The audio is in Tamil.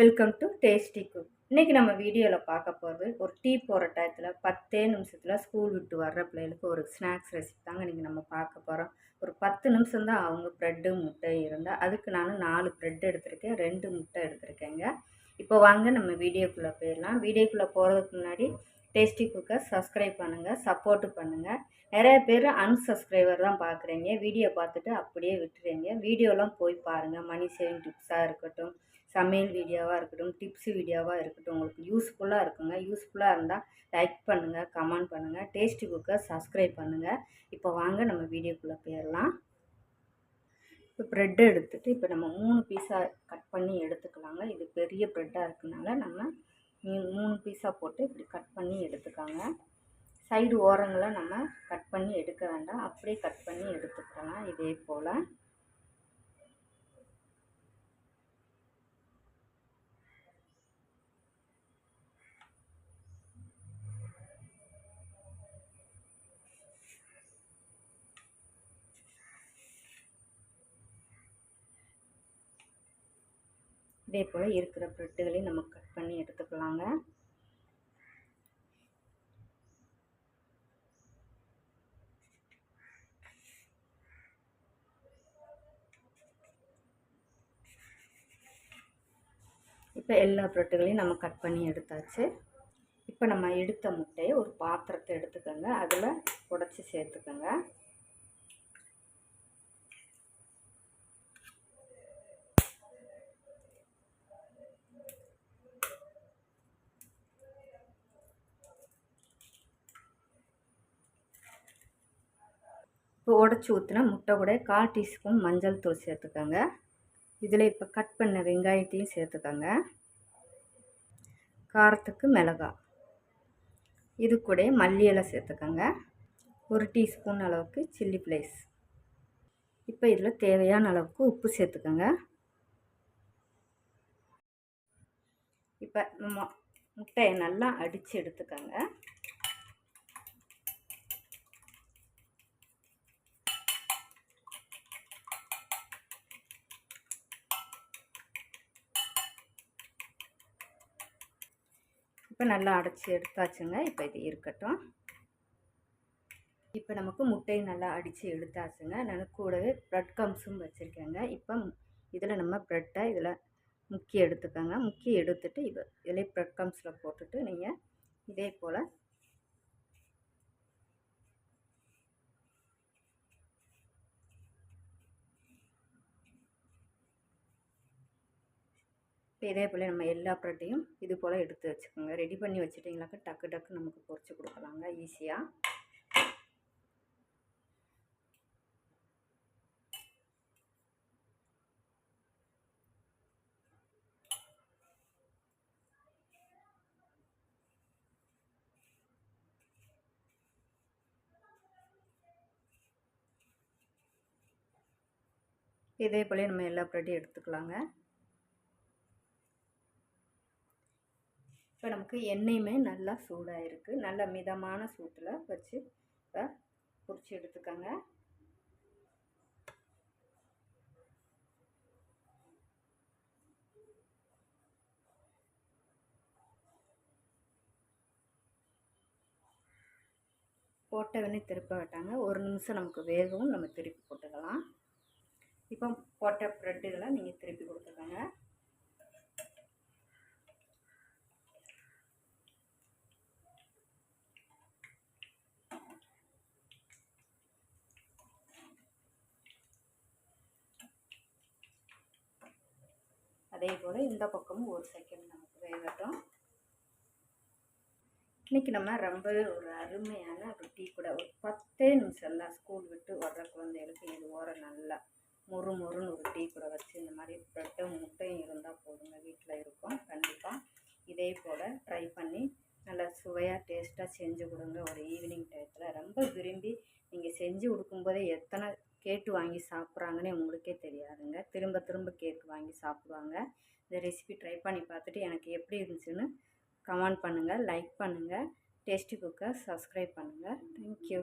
Welcome to tasty cook. இன்றைக்கி நம்ம வீடியோவில் பார்க்க போகிறது ஒரு டீ போகிற டயத்தில் 10 நிமிஷத்தில் ஸ்கூல் விட்டு வர்ற பிள்ளைகளுக்கு ஒரு ஸ்நாக்ஸ் ரெசிபி தாங்க இன்றைக்கி நம்ம பார்க்க போகிறோம். ஒரு 10 நிமிஷம் தான் அவங்க ப்ரெட்டு முட்டை இருந்தால் அதுக்கு நான் 4 ப்ரெட் எடுத்திருக்கேன், 2 முட்டை எடுத்திருக்கேங்க. இப்போ வாங்க நம்ம வீடியோக்குள்ளே போயிடலாம். வீடியோக்குள்ளே போகிறதுக்கு முன்னாடி டேஸ்டி குக்கை சப்ஸ்கிரைப் பண்ணுங்கள், சப்போர்ட்டு பண்ணுங்கள். நிறைய பேர் அன்சப்ஸ்கிரைபர் தான் பார்க்குறீங்க, வீடியோ பார்த்துட்டு அப்படியே விட்டுறீங்க. வீடியோலாம் போய் பாருங்கள். மணி சேவிங் டிப்ஸாக இருக்கட்டும், சமையல் வீடியோவாக இருக்கட்டும், டிப்ஸ் வீடியோவாக இருக்கட்டும், உங்களுக்கு யூஸ்ஃபுல்லாக இருக்குங்க. யூஸ்ஃபுல்லாக இருந்தால் லைக் பண்ணுங்கள், கமெண்ட் பண்ணுங்கள், டேஸ்டி குக்கை சப்ஸ்கிரைப் பண்ணுங்கள். இப்போ வாங்க நம்ம வீடியோக்குள்ளே போயிடலாம். இப்போ ப்ரெட்டு எடுத்துகிட்டு இப்போ நம்ம 3 பீஸாக கட் பண்ணி எடுத்துக்கலாங்க. இது பெரிய ப்ரெட்டாக இருக்குனால நம்ம 3 பீஸாக போட்டு இப்படி கட் பண்ணி எடுத்துக்காங்க. சைடு ஓரங்களை நம்ம கட் பண்ணி எடுக்க வேண்டாம், அப்படியே கட் பண்ணி எடுத்துக்கலாம். இதே போல் இருக்கிற ப்ரெட்டுகளையும் நம்ம கட் பண்ணி எடுத்துக்கலாங்க. இப்போ எல்லா ப்ரெட்டுகளையும் நம்ம கட் பண்ணி எடுத்தாச்சு. இப்போ நம்ம எடுத்த முட்டையை ஒரு பாத்திரத்தை எடுத்துக்கோங்க, அதில் உடச்சி சேர்த்துக்கோங்க. இப்போ உடச்சி ஊற்றினா முட்டை கூட 1/4 டீஸ்பூன் மஞ்சள் தூள் சேர்த்துக்கோங்க. இதில் இப்போ கட் பண்ண வெங்காயத்தையும் சேர்த்துக்கோங்க. காரத்துக்கு மிளகாய், இது கூட மல்லி இலை சேர்த்துக்கோங்க. 1 டீஸ்பூன் அளவுக்கு சில்லி ஃப்ளேக்ஸ். இப்போ இதில் தேவையான அளவுக்கு உப்பு சேர்த்துக்கோங்க. இப்போ முட்டையை நல்லா அடித்து எடுத்துக்கோங்க. இப்போ நல்லா அடைச்சி எடுத்தாச்சுங்க. இப்போ இது இருக்கட்டும். இப்போ நமக்கு முட்டையை நல்லா அடித்து எடுத்தாச்சுங்க. நான் கூடவே ப்ரெட் கம்ஸும் வச்சுருக்கேங்க. இப்போ இதில் நம்ம ப்ரெட்டை இதில் முக்கி எடுத்துக்கோங்க. முக்கி எடுத்துட்டு இதில் ப்ரெட் கம்ஸில் போட்டுட்டு நீங்கள் இதே போல் இப்போ இதே போல் நம்ம எல்லா ப்ரெட்டையும் இது போல் எடுத்து வச்சுக்கோங்க. ரெடி பண்ணி வச்சுட்டிங்களாக்கா டக்கு டக்கு நமக்கு பொரிச்சு கொடுக்கலாங்க ஈஸியாக. இதே போல் நம்ம எல்லா ப்ரெட்டையும் எடுத்துக்கலாங்க. இப்போ நமக்கு எண்ணெயுமே நல்லா சூடாக இருக்குது. நல்ல மிதமான சூட்டில் வச்சு இப்போ பொரிச்சு எடுத்துக்கோங்க. போட்டவனே திருப்ப விட்டாங்க. 1 நிமிஷம் நமக்கு வேகவும் நம்ம திருப்பி போட்டுக்கலாம். இப்போ போட்ட ப்ரெட்டுகளை நீங்கள் திருப்பி கொடுத்துக்கோங்க. அதே போல் இந்த பக்கமும் 1 செகண்ட் நமக்கு வேகட்டும். இன்றைக்கி நம்ம ரொம்பவே ஒரு அருமையான ஒரு டீ கூட ஒரு 10 நிமிஷம் தான் ஸ்கூல் விட்டு வர்ற குழந்தைகளுக்கு இது ஓர நல்லா முறுமுறுன்னு ஒரு டீ கூட வச்சு இந்த மாதிரி ப்ரெட்டும் முட்டையும் இருந்தால் போதுங்க, வீட்டில் இருக்கும். கண்டிப்பாக இதே போல் ட்ரை பண்ணி நல்லா சுவையாக டேஸ்ட்டாக செஞ்சு கொடுங்க. ஒரு ஈவினிங் டயத்தில் ரொம்ப விரும்பி நீங்கள் செஞ்சு கொடுக்கும்போதே எத்தனை கேட்டு வாங்கி சாப்பிட்றாங்கன்னே உங்களுக்கே தெரியாதுங்க. திரும்ப திரும்ப கேட்டு வாங்கி சாப்பிடுவாங்க. இந்த ரெசிபி ட்ரை பண்ணி பார்த்துட்டு எனக்கு எப்படி இருந்துச்சுன்னு கமெண்ட் பண்ணுங்கள், லைக் பண்ணுங்கள், டேஸ்டி குக்கை சப்ஸ்கிரைப் பண்ணுங்கள். தேங்க்யூ.